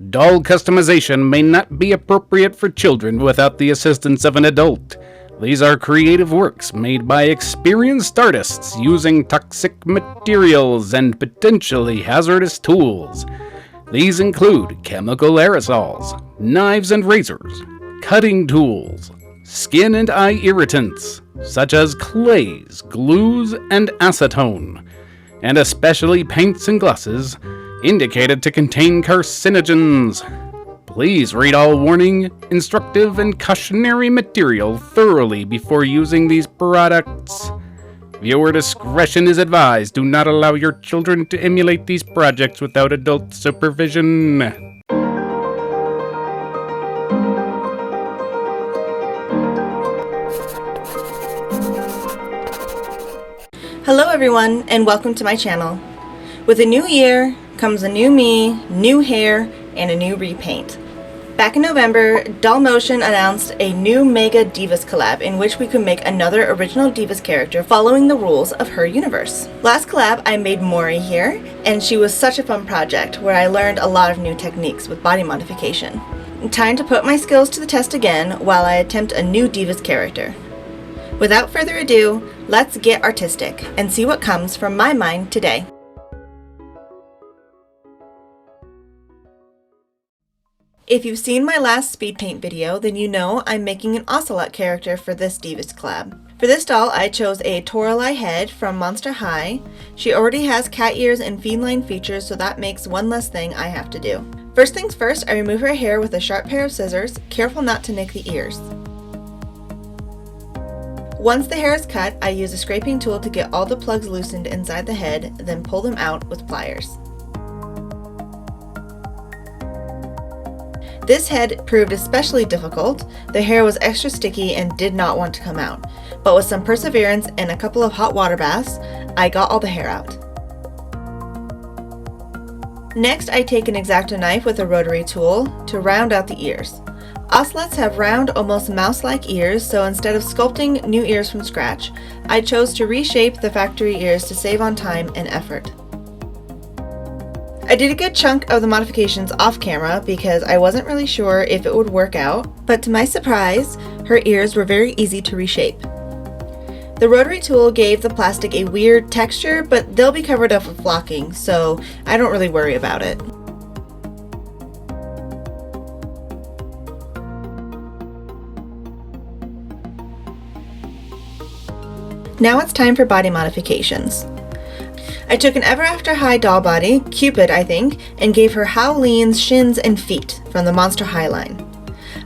Doll customization may not be appropriate for children without the assistance of an adult. These are creative works made by experienced artists using toxic materials and potentially hazardous tools. These include chemical aerosols, knives and razors, cutting tools, skin and eye irritants, such as clays, glues, and acetone, and especially paints and glosses indicated to contain carcinogens. Please read all warning, instructive, and cautionary material thoroughly before using these products. Viewer discretion is advised. Do not allow your children to emulate these projects without adult supervision. Hello everyone, and welcome to my channel. With a new year comes a new me, new hair, and a new repaint. Back in November, Dallmotion announced a new Mega Divus collab in which we could make another original Divus character following the rules of her universe. Last collab, I made Mori here, and she was such a fun project where I learned a lot of new techniques with body modification. Time to put my skills to the test again while I attempt a new Divus character. Without further ado, let's get artistic and see what comes from my mind today. If you've seen my last speed paint video, then you know I'm making an ocelot character for this Divus collab. For this doll, I chose a Torali head from Monster High. She already has cat ears and feline features, so that makes one less thing I have to do. First things first, I remove her hair with a sharp pair of scissors, careful not to nick the ears. Once the hair is cut, I use a scraping tool to get all the plugs loosened inside the head, then pull them out with pliers. This head proved especially difficult. The hair was extra sticky and did not want to come out, but with some perseverance and a couple of hot water baths, I got all the hair out. Next, I take an X-Acto knife with a rotary tool to round out the ears. Ocelots have round, almost mouse-like ears, so instead of sculpting new ears from scratch, I chose to reshape the factory ears to save on time and effort. I did a good chunk of the modifications off camera because I wasn't really sure if it would work out, but to my surprise, her ears were very easy to reshape. The rotary tool gave the plastic a weird texture, but they'll be covered up with flocking, so I don't really worry about it. Now it's time for body modifications. I took an Ever After High doll body, Cupid I think, and gave her Howlene's shins and feet from the Monster High line.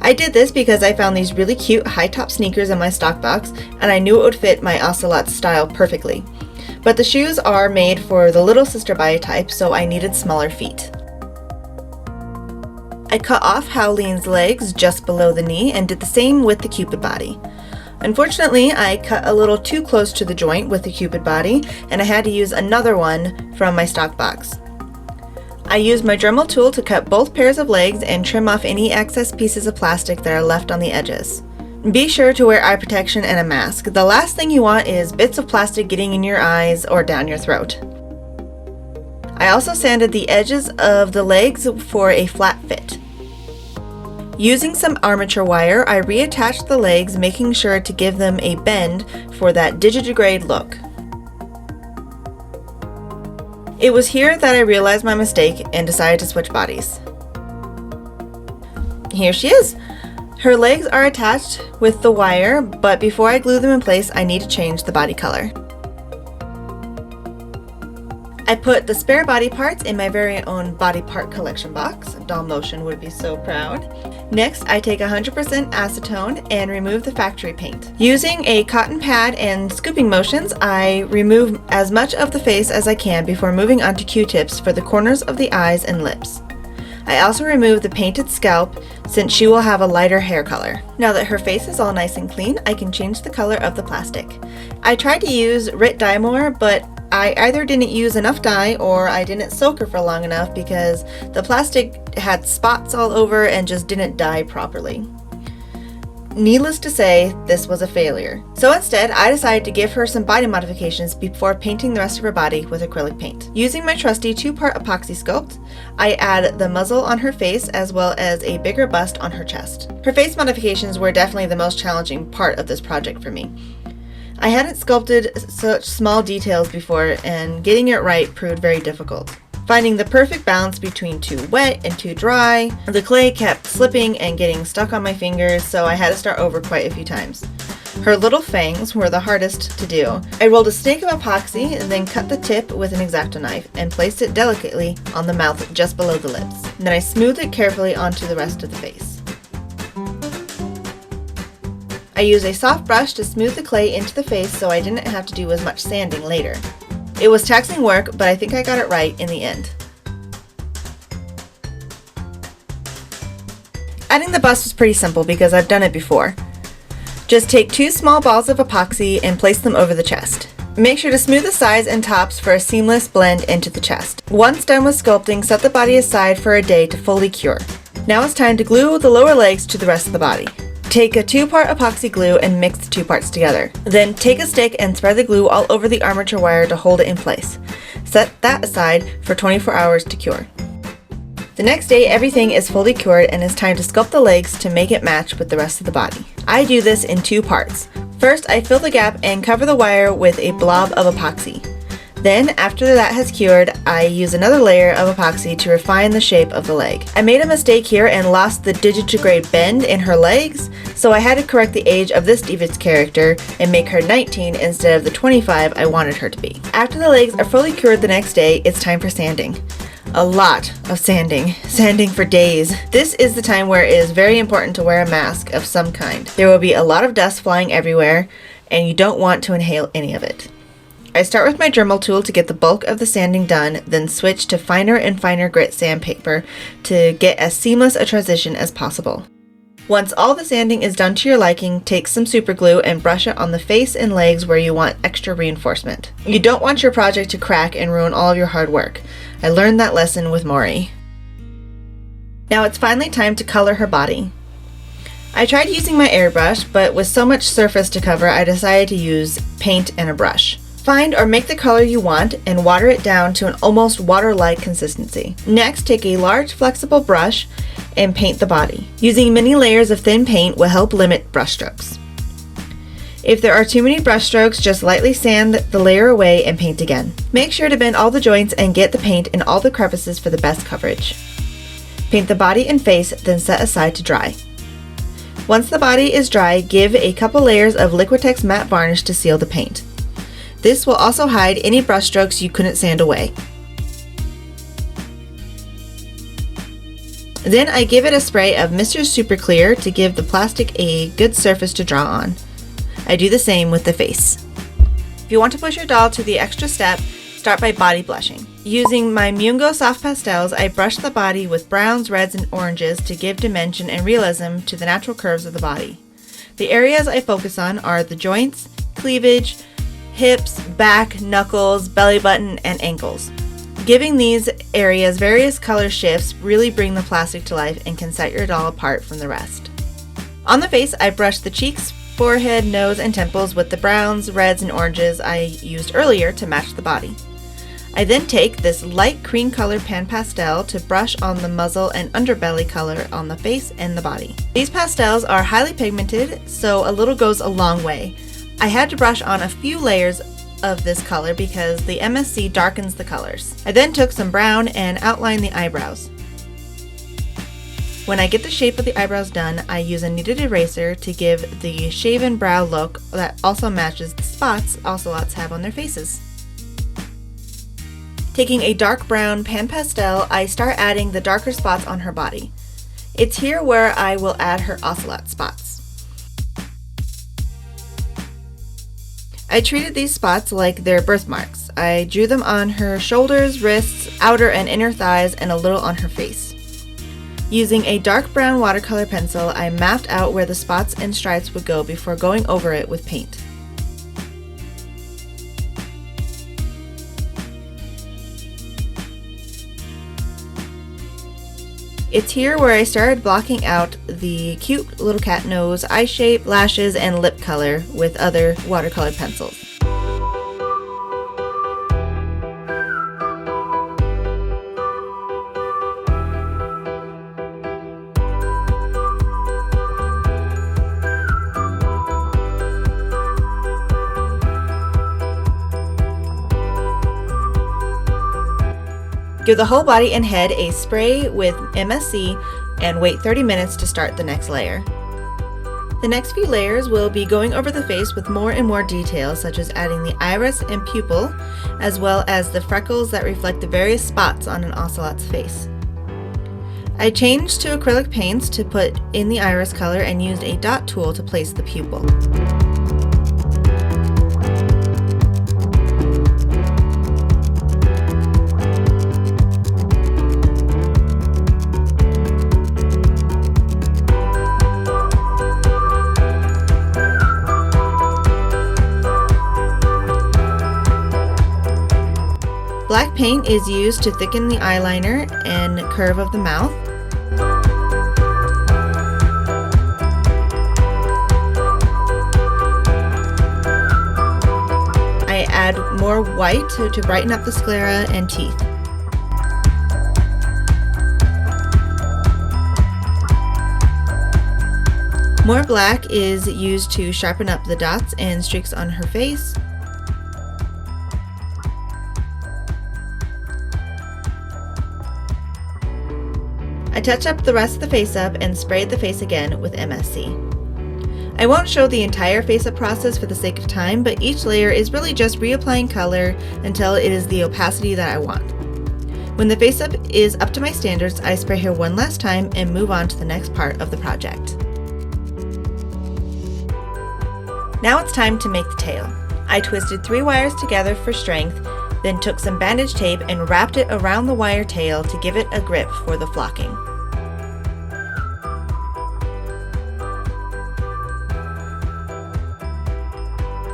I did this because I found these really cute high-top sneakers in my stock box, and I knew it would fit my ocelot style perfectly. But the shoes are made for the little sister body type, so I needed smaller feet. I cut off Howlene's legs just below the knee and did the same with the Cupid body. Unfortunately, I cut a little too close to the joint with the Cupid body, and I had to use another one from my stock box. I used my Dremel tool to cut both pairs of legs and trim off any excess pieces of plastic that are left on the edges. Be sure to wear eye protection and a mask. The last thing you want is bits of plastic getting in your eyes or down your throat. I also sanded the edges of the legs for a flat fit. Using some armature wire, I reattached the legs, making sure to give them a bend for that digidegrade look. It was here that I realized my mistake and decided to switch bodies. Here she is! Her legs are attached with the wire, but before I glue them in place, I need to change the body color. I put the spare body parts in my very own body part collection box. Dallmotion would be so proud. Next, I take 100% acetone and remove the factory paint. Using a cotton pad and scooping motions, I remove as much of the face as I can before moving on to Q-tips for the corners of the eyes and lips. I also remove the painted scalp since she will have a lighter hair color. Now that her face is all nice and clean, I can change the color of the plastic. I tried to use Rit Dye More, but I either didn't use enough dye or I didn't soak her for long enough because the plastic had spots all over and just didn't dye properly. Needless to say, this was a failure. So instead, I decided to give her some body modifications before painting the rest of her body with acrylic paint. Using my trusty 2-part epoxy sculpt, I add the muzzle on her face as well as a bigger bust on her chest. Her face modifications were definitely the most challenging part of this project for me. I hadn't sculpted such small details before, and getting it right proved very difficult. Finding the perfect balance between too wet and too dry, the clay kept slipping and getting stuck on my fingers, so I had to start over quite a few times. Her little fangs were the hardest to do. I rolled a snake of epoxy and then cut the tip with an X-Acto knife and placed it delicately on the mouth just below the lips. And then I smoothed it carefully onto the rest of the face. I used a soft brush to smooth the clay into the face so I didn't have to do as much sanding later. It was taxing work, but I think I got it right in the end. Adding the bust was pretty simple because I've done it before. Just take 2 small balls of epoxy and place them over the chest. Make sure to smooth the sides and tops for a seamless blend into the chest. Once done with sculpting, set the body aside for a day to fully cure. Now it's time to glue the lower legs to the rest of the body. Take a 2-part epoxy glue and mix the 2 parts together. Then take a stick and spread the glue all over the armature wire to hold it in place. Set that aside for 24 hours to cure. The next day, everything is fully cured and it's time to sculpt the legs to make it match with the rest of the body. I do this in 2 parts. First, I fill the gap and cover the wire with a blob of epoxy. Then, after that has cured, I use another layer of epoxy to refine the shape of the leg. I made a mistake here and lost the digitigrade bend in her legs, so I had to correct the age of this Divus character and make her 19 instead of the 25 I wanted her to be. After the legs are fully cured the next day, it's time for sanding. A lot of sanding for days. This is the time where it is very important to wear a mask of some kind. There will be a lot of dust flying everywhere, and you don't want to inhale any of it. I start with my Dremel tool to get the bulk of the sanding done, then switch to finer and finer grit sandpaper to get as seamless a transition as possible. Once all the sanding is done to your liking, take some super glue and brush it on the face and legs where you want extra reinforcement. You don't want your project to crack and ruin all of your hard work. I learned that lesson with Mori. Now it's finally time to color her body. I tried using my airbrush, but with so much surface to cover, I decided to use paint and a brush. Find or make the color you want and water it down to an almost water-like consistency. Next, take a large flexible brush and paint the body. Using many layers of thin paint will help limit brush strokes. If there are too many brush strokes, just lightly sand the layer away and paint again. Make sure to bend all the joints and get the paint in all the crevices for the best coverage. Paint the body and face, then set aside to dry. Once the body is dry, give a couple layers of Liquitex matte varnish to seal the paint. This will also hide any brush strokes you couldn't sand away. Then I give it a spray of Mr. Super Clear to give the plastic a good surface to draw on. I do the same with the face. If you want to push your doll to the extra step, start by body blushing. Using my Mungo soft pastels, I brush the body with browns, reds, and oranges to give dimension and realism to the natural curves of the body. The areas I focus on are the joints, cleavage, hips, back, knuckles, belly button, and ankles. Giving these areas various color shifts really bring the plastic to life and can set your doll apart from the rest. On the face, I brush the cheeks, forehead, nose, and temples with the browns, reds, and oranges I used earlier to match the body. I then take this light cream color pan pastel to brush on the muzzle and underbelly color on the face and the body. These pastels are highly pigmented, so a little goes a long way. I had to brush on a few layers of this color because the MSC darkens the colors. I then took some brown and outlined the eyebrows. When I get the shape of the eyebrows done, I use a kneaded eraser to give the shaven brow look that also matches the spots ocelots have on their faces. Taking a dark brown pan pastel, I start adding the darker spots on her body. It's here where I will add her ocelot spots. I treated these spots like they're birthmarks. I drew them on her shoulders, wrists, outer and inner thighs, and a little on her face. Using a dark brown watercolor pencil, I mapped out where the spots and stripes would go before going over it with paint. It's here where I started blocking out the cute little cat nose, eye shape, lashes, and lip color with other watercolor pencils. Give the whole body and head a spray with MSC and wait 30 minutes to start the next layer. The next few layers will be going over the face with more and more details, such as adding the iris and pupil, as well as the freckles that reflect the various spots on an ocelot's face. I changed to acrylic paints to put in the iris color and used a dot tool to place the pupil. Black paint is used to thicken the eyeliner and curve of the mouth. I add more white to brighten up the sclera and teeth. More black is used to sharpen up the dots and streaks on her face. I touched up the rest of the face up and sprayed the face again with MSC. I won't show the entire face up process for the sake of time, but each layer is really just reapplying color until it is the opacity that I want. When the face up is up to my standards, I spray her one last time and move on to the next part of the project. Now it's time to make the tail. I twisted 3 wires together for strength, then took some bandage tape and wrapped it around the wire tail to give it a grip for the flocking.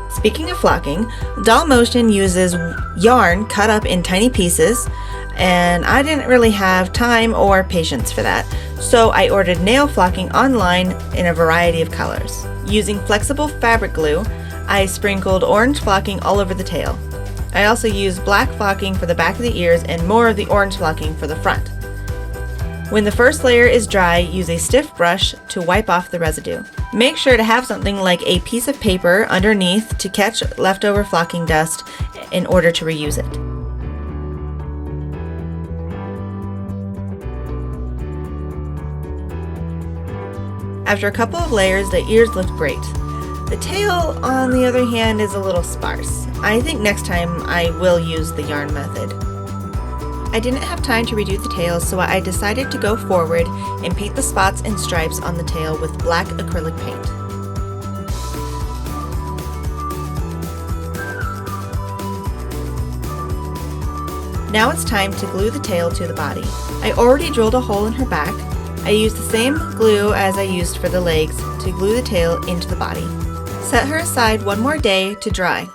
Speaking of flocking, Doll Motion uses yarn cut up in tiny pieces, and I didn't really have time or patience for that, so I ordered nail flocking online in a variety of colors. Using flexible fabric glue, I sprinkled orange flocking all over the tail. I also used black flocking for the back of the ears and more of the orange flocking for the front. When the first layer is dry, use a stiff brush to wipe off the residue. Make sure to have something like a piece of paper underneath to catch leftover flocking dust in order to reuse it. After a couple of layers, the ears looked great. The tail, on the other hand, is a little sparse. I think next time I will use the yarn method. I didn't have time to redo the tail, so I decided to go forward and paint the spots and stripes on the tail with black acrylic paint. Now it's time to glue the tail to the body. I already drilled a hole in her back. I used the same glue as I used for the legs to glue the tail into the body. Set her aside one more day to dry.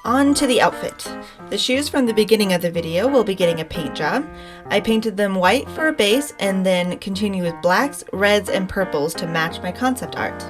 On to the outfit. The shoes from the beginning of the video will be getting a paint job. I painted them white for a base and then continue with blacks, reds, and purples to match my concept art.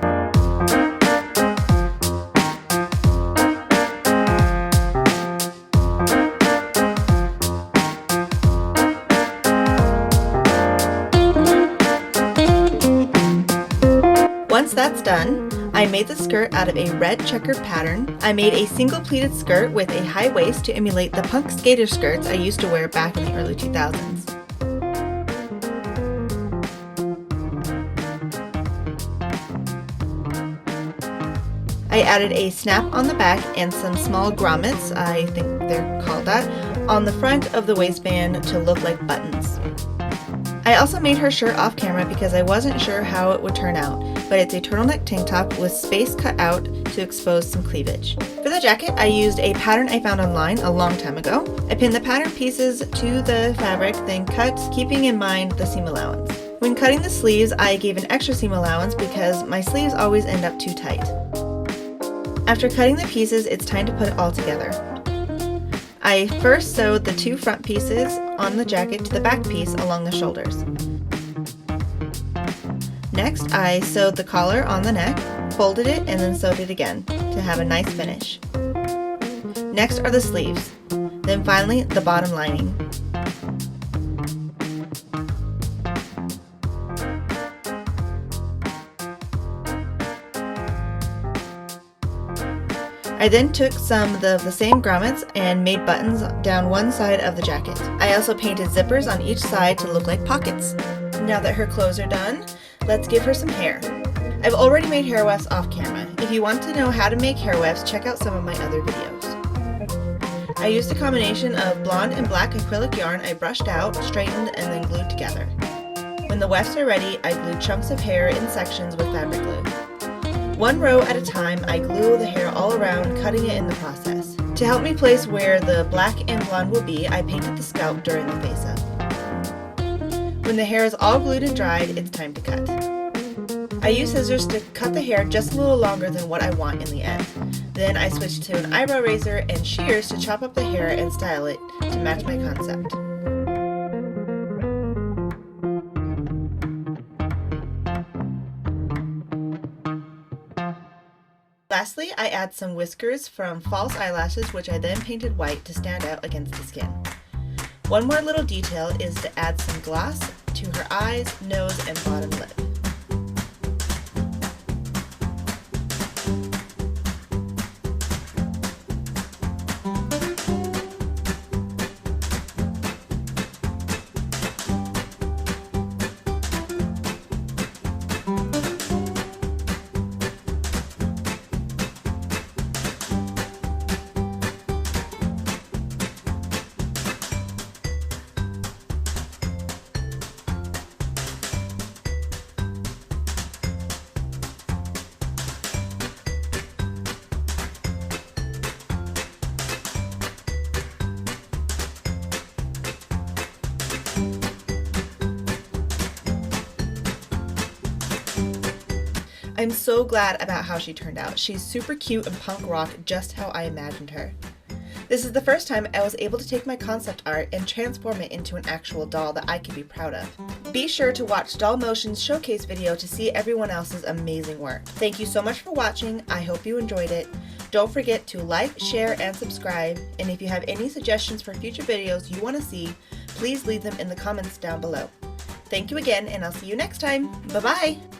Once that's done, I made the skirt out of a red checkered pattern. I made a single pleated skirt with a high waist to emulate the punk skater skirts I used to wear back in the early 2000s. I added a snap on the back and some small grommets, I think they're called that, on the front of the waistband to look like buttons. I also made her shirt off camera because I wasn't sure how it would turn out, but it's a turtleneck tank top with space cut out to expose some cleavage. For the jacket, I used a pattern I found online a long time ago. I pinned the pattern pieces to the fabric, then cut, keeping in mind the seam allowance. When cutting the sleeves, I gave an extra seam allowance because my sleeves always end up too tight. After cutting the pieces, it's time to put it all together. I first sewed the 2 front pieces on the jacket to the back piece along the shoulders. Next, I sewed the collar on the neck, folded it, and then sewed it again to have a nice finish. Next are the sleeves, then finally the bottom lining. I then took some of the same grommets and made buttons down one side of the jacket. I also painted zippers on each side to look like pockets. Now that her clothes are done, let's give her some hair. I've already made hair wefts off camera. If you want to know how to make hair wefts, check out some of my other videos. I used a combination of blonde and black acrylic yarn I brushed out, straightened, and then glued together. When the wefts are ready, I glued chunks of hair in sections with fabric glue. One row at a time, I glue the hair all around, cutting it in the process. To help me place where the black and blonde will be, I painted the scalp during the face-up. When the hair is all glued and dried, it's time to cut. I use scissors to cut the hair just a little longer than what I want in the end. Then I switched to an eyebrow razor and shears to chop up the hair and style it to match my concept. Lastly, I add some whiskers from false eyelashes, which I then painted white to stand out against the skin. One more little detail is to add some gloss to her eyes, nose, and bottom lip. I'm so glad about how she turned out. She's super cute and punk rock, just how I imagined her. This is the first time I was able to take my concept art and transform it into an actual doll that I can be proud of. Be sure to watch Doll Motion's showcase video to see everyone else's amazing work. Thank you so much for watching. I hope you enjoyed it. Don't forget to like, share, and subscribe. And if you have any suggestions for future videos you want to see, please leave them in the comments down below. Thank you again, and I'll see you next time. Bye-bye!